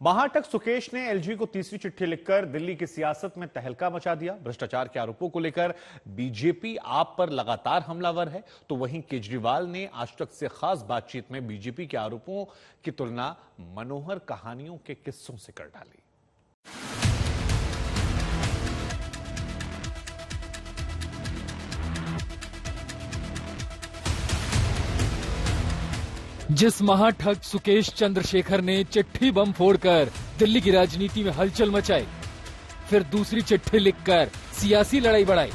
महाटक सुकेश ने एलजी को तीसरी चिट्ठी लिखकर दिल्ली की सियासत में तहलका मचा दिया। भ्रष्टाचार के आरोपों को लेकर बीजेपी आप पर लगातार हमलावर है, तो वहीं केजरीवाल ने आज तक से खास बातचीत में बीजेपी के आरोपों की तुलना मनोहर कहानियों के किस्सों से कर डाली। जिस महाठग सुकेश चंद्रशेखर ने चिट्ठी बम फोड़कर दिल्ली की राजनीति में हलचल मचाई, फिर दूसरी चिट्ठी लिखकर सियासी लड़ाई बढ़ाई,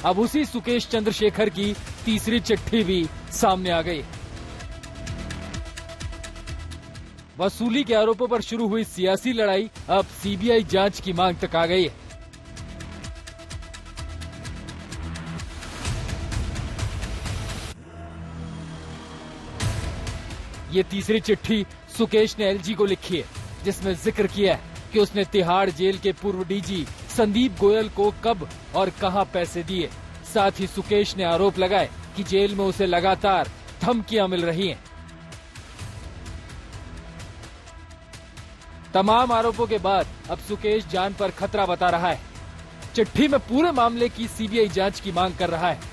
अब उसी सुकेश चंद्रशेखर की तीसरी चिट्ठी भी सामने आ गई। वसूली के आरोपों पर शुरू हुई सियासी लड़ाई अब सीबीआई जांच की मांग तक आ गई है। ये तीसरी चिट्ठी सुकेश ने एलजी को लिखी है, जिसमें जिक्र किया है कि उसने तिहाड़ जेल के पूर्व डीजी संदीप गोयल को कब और कहां पैसे दिए। साथ ही सुकेश ने आरोप लगाए कि जेल में उसे लगातार धमकियां मिल रही हैं। तमाम आरोपों के बाद अब सुकेश जान पर खतरा बता रहा है। चिट्ठी में पूरे मामले की सीबीआई जांच की मांग कर रहा है।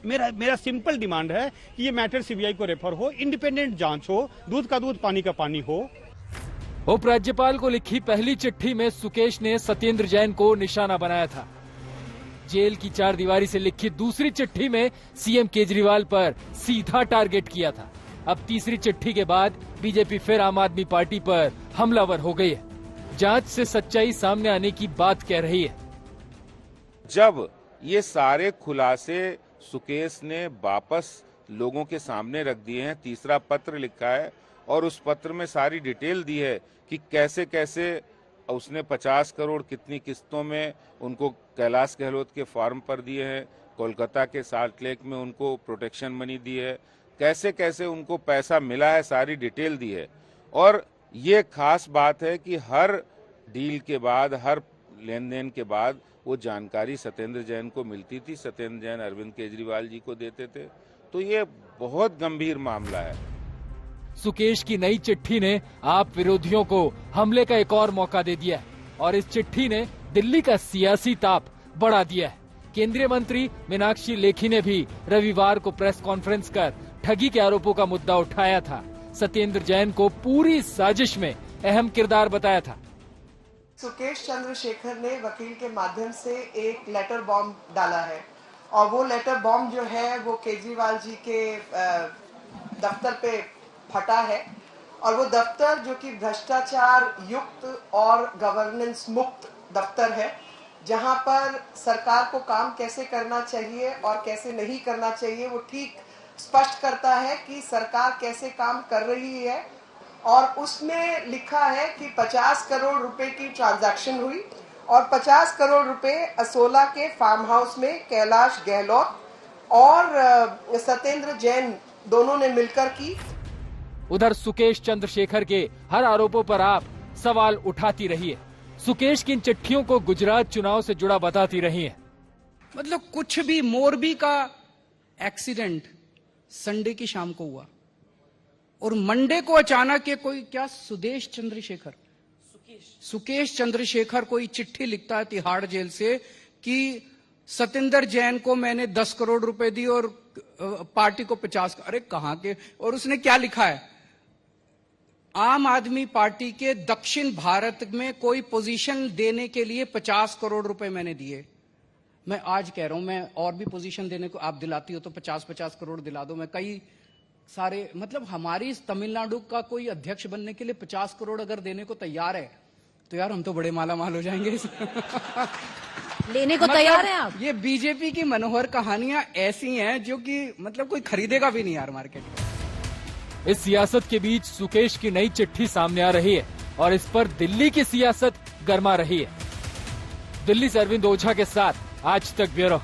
मेरा सिंपल डिमांड है कि ये मैटर सीबीआई को रेफर हो, इंडिपेंडेंट जांच हो, दूध का दूध पानी का पानी हो। उपराज्यपाल को लिखी पहली चिट्ठी में सुकेश ने सत्येंद्र जैन को निशाना बनाया था। जेल की चारदीवारी से लिखी दूसरी चिट्ठी में सीएम केजरीवाल पर सीधा टारगेट किया था। अब तीसरी चिट्ठी के बाद बीजेपी फिर आम आदमी पार्टी पर हमलावर हो गई है। जांच से सच्चाई सामने आने की बात कह रही है। जब ये सारे खुलासे सुकेश ने वापस लोगों के सामने रख दिए हैं, तीसरा पत्र लिखा है और उस पत्र में सारी डिटेल दी है कि कैसे कैसे उसने 50 करोड़ कितनी किस्तों में उनको कैलाश गहलोत के फार्म पर दिए हैं, कोलकाता के साल्ट लेक में उनको प्रोटेक्शन मनी दी है, कैसे कैसे उनको पैसा मिला है, सारी डिटेल दी है। और ये खास बात है कि हर डील के बाद, हर लेन देन के बाद वो जानकारी सत्येंद्र जैन को मिलती थी, सत्येंद्र जैन अरविंद केजरीवाल जी को देते थे। तो ये बहुत गंभीर मामला है। सुकेश की नई चिट्ठी ने आप विरोधियों को हमले का एक और मौका दे दिया है और इस चिट्ठी ने दिल्ली का सियासी ताप बढ़ा दिया है। केंद्रीय मंत्री मीनाक्षी लेखी ने भी रविवार को प्रेस कॉन्फ्रेंस कर ठगी के आरोपों का मुद्दा उठाया था। सत्येंद्र जैन को पूरी साजिश में अहम किरदार बताया था। सुकेश चंद्रशेखर ने वकील के माध्यम से एक लेटर बॉम्ब डाला है और वो लेटर बॉम्ब जो है वो केजरीवाल जी के दफ्तर पे फटा है और वो दफ्तर जो कि भ्रष्टाचार युक्त और गवर्नेंस मुक्त दफ्तर है, जहां पर सरकार को काम कैसे करना चाहिए और कैसे नहीं करना चाहिए वो ठीक स्पष्ट करता है कि सरकार कैसे काम कर रही है। और उसमें लिखा है कि 50 करोड़ रुपए की ट्रांजैक्शन हुई और 50 करोड़ रुपए असोला के फार्म हाउस में कैलाश गहलोत और सत्येंद्र जैन दोनों ने मिलकर की। उधर सुकेश चंद्रशेखर के हर आरोपों पर आप सवाल उठाती रही है। सुकेश की इन चिट्ठियों को गुजरात चुनाव से जुड़ा बताती रही है। मतलब कुछ भी, मोरबी का एक्सीडेंट संडे की शाम को हुआ और मंडे को अचानक कोई क्या सुकेश चंद्रशेखर कोई चिट्ठी लिखता है तिहाड़ जेल से कि सत्येंद्र जैन को मैंने 10 करोड़ रुपए दी और पार्टी को 50। अरे कहां के? और उसने क्या लिखा है? आम आदमी पार्टी के दक्षिण भारत में कोई पोजीशन देने के लिए 50 करोड़ रुपए मैंने दिए। मैं आज कह रहा हूं, मैं और भी पोजीशन देने को आप दिलाती हो तो 50-50 करोड़ दिला दो। मैं कई सारे, मतलब हमारी तमिलनाडु का कोई अध्यक्ष बनने के लिए 50 करोड़ अगर देने को तैयार है तो यार हम तो बड़े माला माल हो जाएंगे। लेने को तैयार हैं आप? ये बीजेपी की मनोहर कहानियां ऐसी हैं जो कि मतलब कोई खरीदेगा भी नहीं यार मार्केट में। इस सियासत के बीच सुकेश की नई चिट्ठी सामने आ रही है और इस पर दिल्ली की सियासत गर्मा रही है। दिल्ली से अरविंद ओझा के साथ आज तक ब्यूरो।